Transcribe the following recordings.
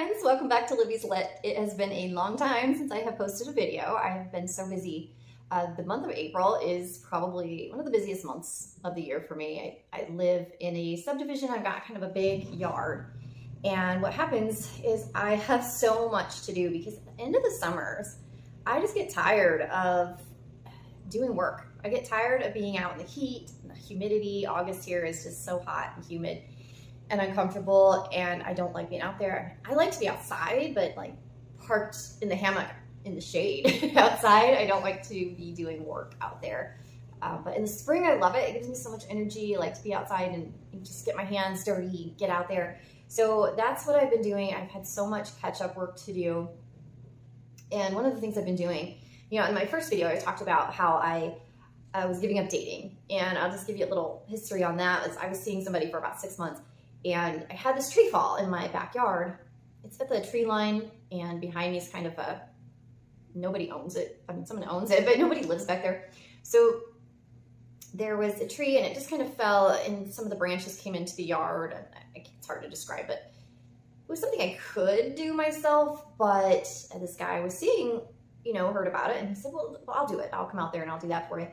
friends, welcome back to Libby's Lit. It has been a long time since I have posted a video. I have been so busy. The month of April is probably one of the busiest months of the year for me. I live in a subdivision. I've got kind of a big yard. And what happens is I have so much to do because at the end of the summers, I just get tired of doing work. I get tired of being out in the heat, and the humidity. August here is just so hot and humid and uncomfortable, and I don't like being out there. I like to be outside, but like parked in the hammock in the shade outside. I don't like to be doing work out there. But in the spring, I love it. It gives me so much energy. I like to be outside and just get my hands dirty, get out there. So that's what I've been doing. I've had so much catch-up work to do. And one of the things I've been doing, you know, in my first video, I talked about how I was giving up dating. And I'll just give you a little history on that. I was seeing somebody for about 6 months. And I had this tree fall in my backyard. It's at the tree line, and behind me is kind of nobody owns it. I mean, someone owns it, but nobody lives back there. So there was a tree, and it just kind of fell, and some of the branches came into the yard. And it's hard to describe it. It was something I could do myself, but this guy I was seeing, you know, heard about it, and he said, well, I'll do it. I'll come out there and I'll do that for you.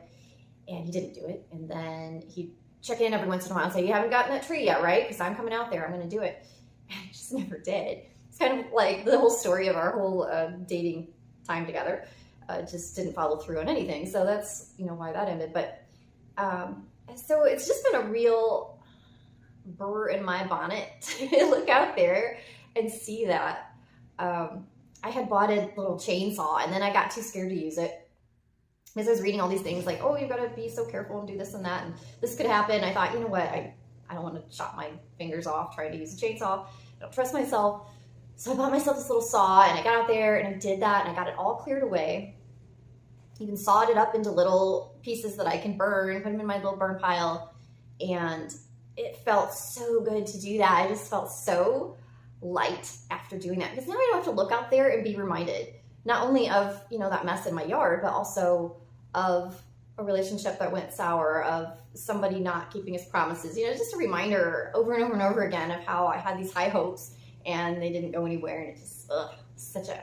And he didn't do it. And then he check in every once in a while and say, you haven't gotten that tree yet, right? Because I'm coming out there, I'm going to do it. And I just never did. It's kind of like the whole story of our whole dating time together. Just didn't follow through on anything. So that's, you know, why that ended. But so it's just been a real burr in my bonnet to look out there and see that. I had bought a little chainsaw, and then I got too scared to use it. As I was reading all these things like, oh, you've got to be so careful and do this and that, and this could happen. I thought, you know what, I don't want to chop my fingers off trying to use a chainsaw. I don't trust myself. So I bought myself this little saw, and I got out there and I did that, and I got it all cleared away. Even sawed it up into little pieces that I can burn, put them in my little burn pile, and it felt so good to do that. I just felt so light after doing that, because now I don't have to look out there and be reminded not only of, you know, that mess in my yard, but also of a relationship that went sour, of somebody not keeping his promises. You know, just a reminder over and over and over again of how I had these high hopes and they didn't go anywhere, and it just, such a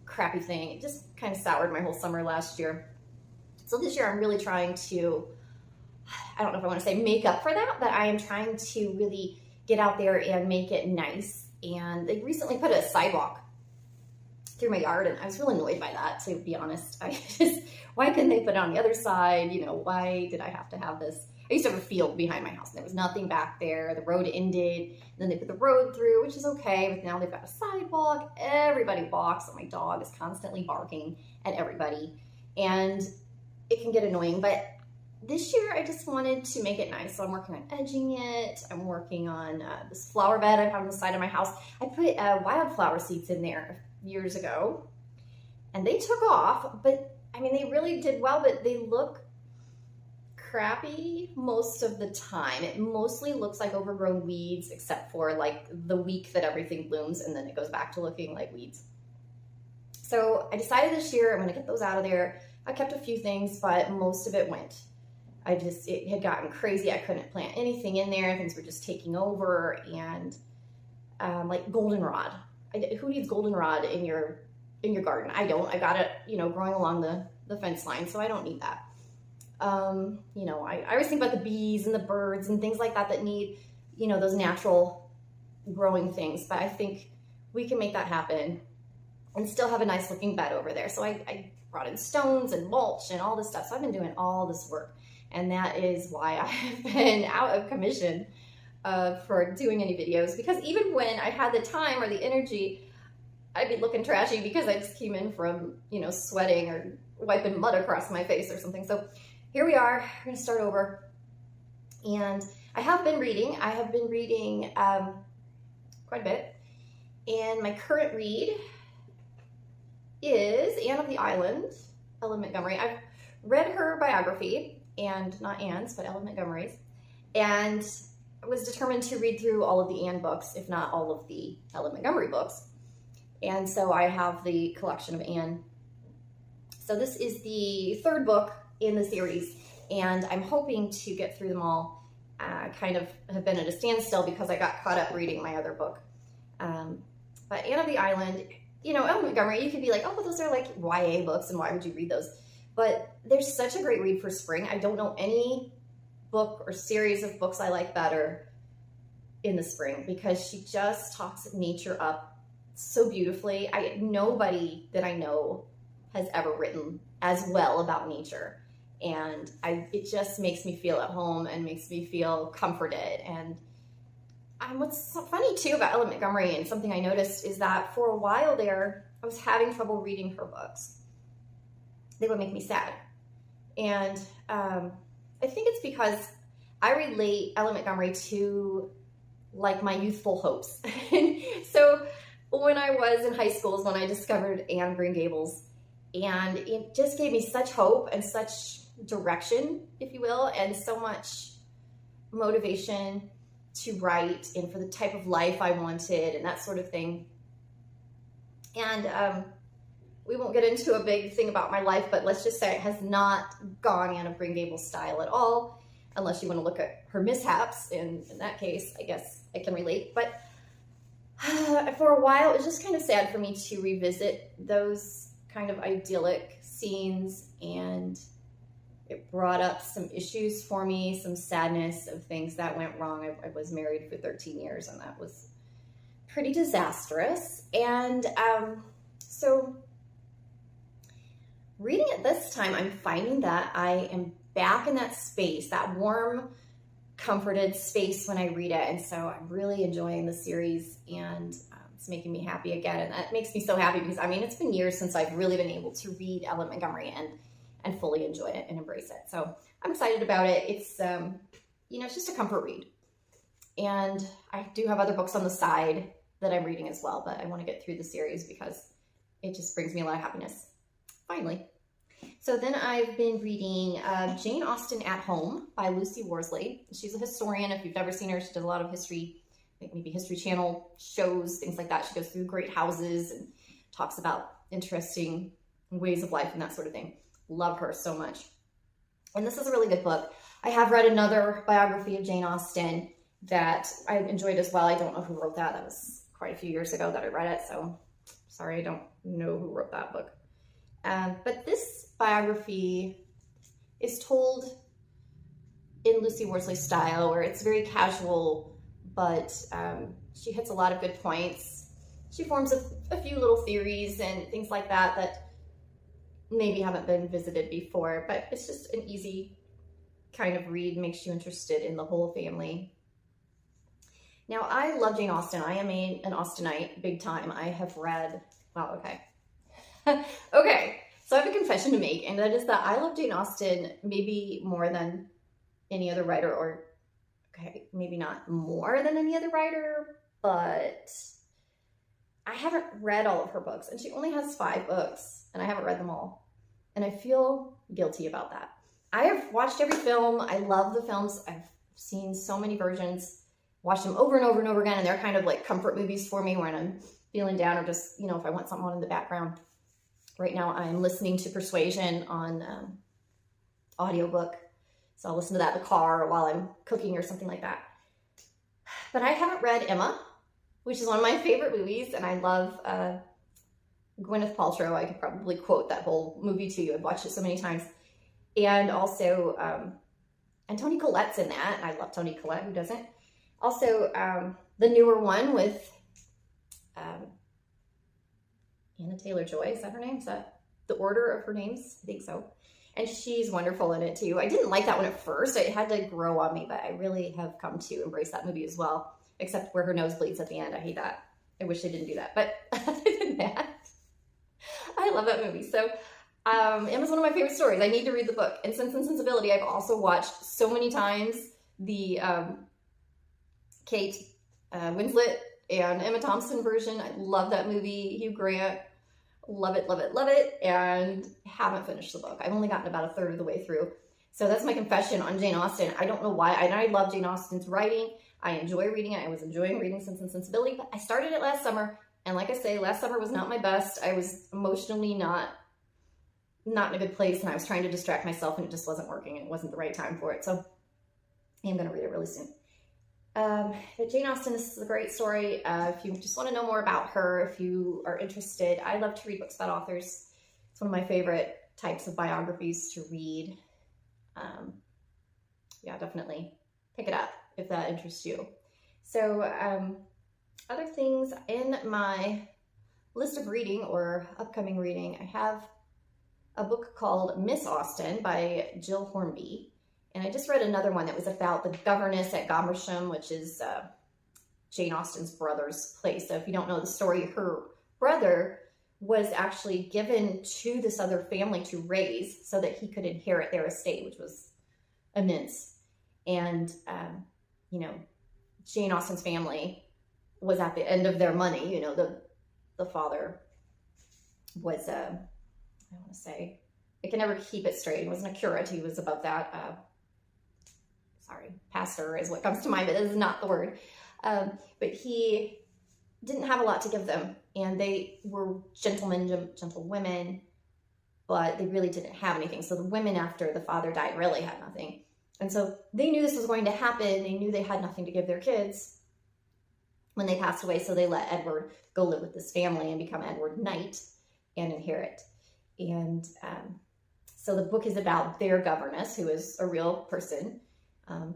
crappy thing. It just kind of soured my whole summer last year. So this year I'm really trying to, I don't know if I want to say make up for that, but I am trying to really get out there and make it nice. And they recently put a sidewalk through my yard, and I was really annoyed by that, to be honest. Why couldn't they put it on the other side? You know, why did I have to have this? I used to have a field behind my house, and there was nothing back there. The road ended, and then they put the road through, which is okay, but now they've got a sidewalk. Everybody walks, and my dog is constantly barking at everybody, and it can get annoying. But this year, I just wanted to make it nice, so I'm working on edging it. I'm working on this flower bed I have on the side of my house. I put wildflower seeds in there years ago, and they took off, but I mean, they really did well, but they look crappy most of the time. It mostly looks like overgrown weeds, except for like the week that everything blooms, and then it goes back to looking like weeds. So I decided this year I'm going to get those out of there. I kept a few things, but most of it went. It had gotten crazy. I couldn't plant anything in there. Things were just taking over, and like goldenrod. Who needs goldenrod in your garden? I don't. I got it, you know, growing along the fence line, so I don't need that. You know, I always think about the bees and the birds and things like that that need, you know, those natural growing things, but I think we can make that happen and still have a nice looking bed over there. So I brought in stones and mulch and all this stuff. So I've been doing all this work, and that is why I have been out of commission for doing any videos, because even when I had the time or the energy, I'd be looking trashy because I just came in from, you know, sweating or wiping mud across my face or something. So here we are, we're gonna start over. And I have been reading. I have been reading quite a bit. And my current read is Anne of the Island, Ellen Montgomery. I've read her biography, and not Anne's, but Ellen Montgomery's. And I was determined to read through all of the Anne books, if not all of the Ellen Montgomery books. And so I have the collection of Anne. So this is the third book in the series, and I'm hoping to get through them all. I kind of have been at a standstill because I got caught up reading my other book. But Anne of the Island, you know, Ellen Montgomery, you could be like, oh, well, those are like YA books, and why would you read those? But there's such a great read for spring. I don't know any book or series of books I like better in the spring, because she just talks nature up so beautifully. Nobody that I know has ever written as well about nature. And it just makes me feel at home and makes me feel comforted. And what's so funny too about Ellen Montgomery, and something I noticed, is that for a while there, I was having trouble reading her books. They would make me sad. And I think it's because I relate Ellen Montgomery to like my youthful hopes. So when I was in high school is when I discovered Anne of Green Gables, and it just gave me such hope and such direction, if you will, and so much motivation to write and for the type of life I wanted and that sort of thing. And we won't get into a big thing about my life, but let's just say it has not gone Anne of Green Gables style at all, unless you want to look at her mishaps. And in that case, I guess I can relate. But for a while, it was just kind of sad for me to revisit those kind of idyllic scenes, and it brought up some issues for me, some sadness of things that went wrong. I was married for 13 years, and that was pretty disastrous. And so reading it this time, I'm finding that I am back in that space, that warm, comforted space when I read it. And so I'm really enjoying the series, and it's making me happy again. And that makes me so happy because, I mean, it's been years since I've really been able to read Ellen Montgomery and fully enjoy it and embrace it. So I'm excited about it. It's, you know, it's just a comfort read. And I do have other books on the side that I'm reading as well, but I want to get through the series because it just brings me a lot of happiness. Finally. So then I've been reading Jane Austen at Home by Lucy Worsley. She's a historian. If you've never seen her, she does a lot of history, like maybe History Channel shows, things like that. She goes through great houses and talks about interesting ways of life and that sort of thing. Love her so much. And this is a really good book. I have read another biography of Jane Austen that I enjoyed as well. I don't know who wrote that. That was quite a few years ago that I read it, so sorry, I don't know who wrote that book. But this biography is told in Lucy Worsley style, where it's very casual, but she hits a lot of good points. She forms a few little theories and things like that that maybe haven't been visited before, but it's just an easy kind of read, makes you interested in the whole family. Now, I love Jane Austen. I am an Austenite, big time. I have read, wow, okay. Okay, so I have a confession to make, and that is that I love Jane Austen maybe more than any other writer, or okay, maybe not more than any other writer, but I haven't read all of her books, and she only has 5 books, and I haven't read them all, and I feel guilty about that. I have watched every film. I love the films. I've seen so many versions, watched them over and over and over again, and they're kind of like comfort movies for me when I'm feeling down, or just, you know, if I want something on in the background. Right now I'm listening to Persuasion on audiobook, so I'll listen to that in the car while I'm cooking or something like that. But I haven't read Emma, which is one of my favorite movies, and I love Gwyneth Paltrow. I could probably quote that whole movie to you. I've watched it so many times. And also, and Toni Collette's in that, and I love Toni Collette, who doesn't? Also, the newer one with Anna Taylor-Joy, is that her name? Is that the order of her names? I think so. And she's wonderful in it too. I didn't like that one at first. It had to grow on me, but I really have come to embrace that movie as well, except where her nose bleeds at the end. I hate that. I wish they didn't do that. But other than that, I love that movie. So Emma's one of my favorite stories. I need to read the book. And Sense and Sensibility, I've also watched so many times. The Kate Winslet and Emma Thompson version. I love that movie. Hugh Grant. Love it, love it, love it, and haven't finished the book. I've only gotten about a third of the way through. So that's my confession on Jane Austen. I don't know why. I love Jane Austen's writing. I enjoy reading it. I was enjoying reading Sense and Sensibility, but I started it last summer, and like I say, last summer was not my best. I was emotionally not in a good place, and I was trying to distract myself, and it just wasn't working. It wasn't the right time for it. So I'm going to read it really soon. But Jane Austen, this is a great story. If you just want to know more about her, if you are interested, I love to read books about authors. It's one of my favorite types of biographies to read. Yeah, definitely pick it up if that interests you. So other things in my list of reading or upcoming reading, I have a book called Miss Austen by Jill Hornby. And I just read another one that was about the governess at Godmersham, which is Jane Austen's brother's place. So if you don't know the story, her brother was actually given to this other family to raise so that he could inherit their estate, which was immense. And, you know, Jane Austen's family was at the end of their money. You know, the father was, I want to say, I can never keep it straight. He wasn't a curate. He was above that. Pastor is what comes to mind, but this is not the word. But he didn't have a lot to give them. And they were gentlemen, gentlewomen, but they really didn't have anything. So the women, after the father died, really had nothing. And so they knew this was going to happen. They knew they had nothing to give their kids when they passed away. So they let Edward go live with this family and become Edward Knight and inherit. And so the book is about their governess, who is a real person.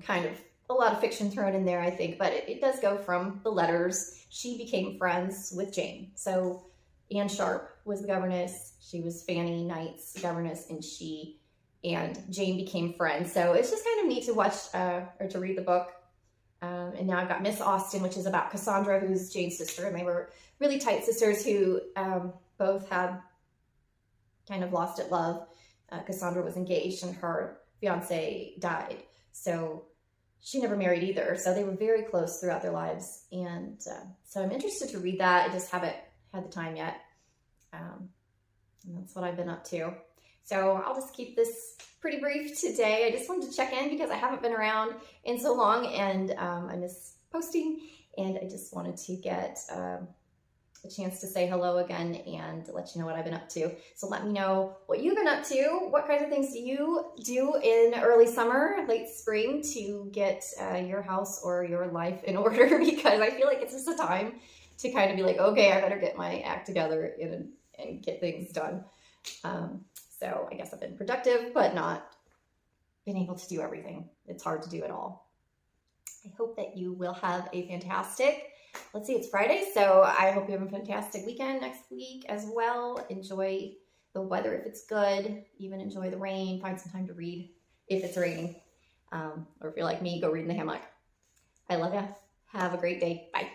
Kind of a lot of fiction thrown in there, I think, but it does go from the letters. She became friends with Jane. So Anne Sharp was the governess. She was Fanny Knight's governess, and she and Jane became friends. So it's just kind of neat to watch or to read the book. And now I've got Miss Austen, which is about Cassandra, who's Jane's sister. And they were really tight sisters who both had kind of lost at love. Cassandra was engaged and her fiance died. So she never married either. So they were very close throughout their lives. And so I'm interested to read that. I just haven't had the time yet. And that's what I've been up to. So I'll just keep this pretty brief today. I just wanted to check in because I haven't been around in so long and I miss posting. And I just wanted to get a chance to say hello again and let you know what I've been up to. So let me know what you've been up to. What kinds of things do you do in early summer, late spring to get your house or your life in order? Because I feel like it's just a time to kind of be like, okay, I better get my act together and get things done. So I guess I've been productive, but not been able to do everything. It's hard to do it all. I hope that you will have a fantastic, let's see, it's Friday, so I hope you have a fantastic weekend next week as well. Enjoy the weather if it's good, even enjoy the rain, find some time to read if it's raining. Or if you're like me, go read in the hammock. I love you. Have a great day. Bye.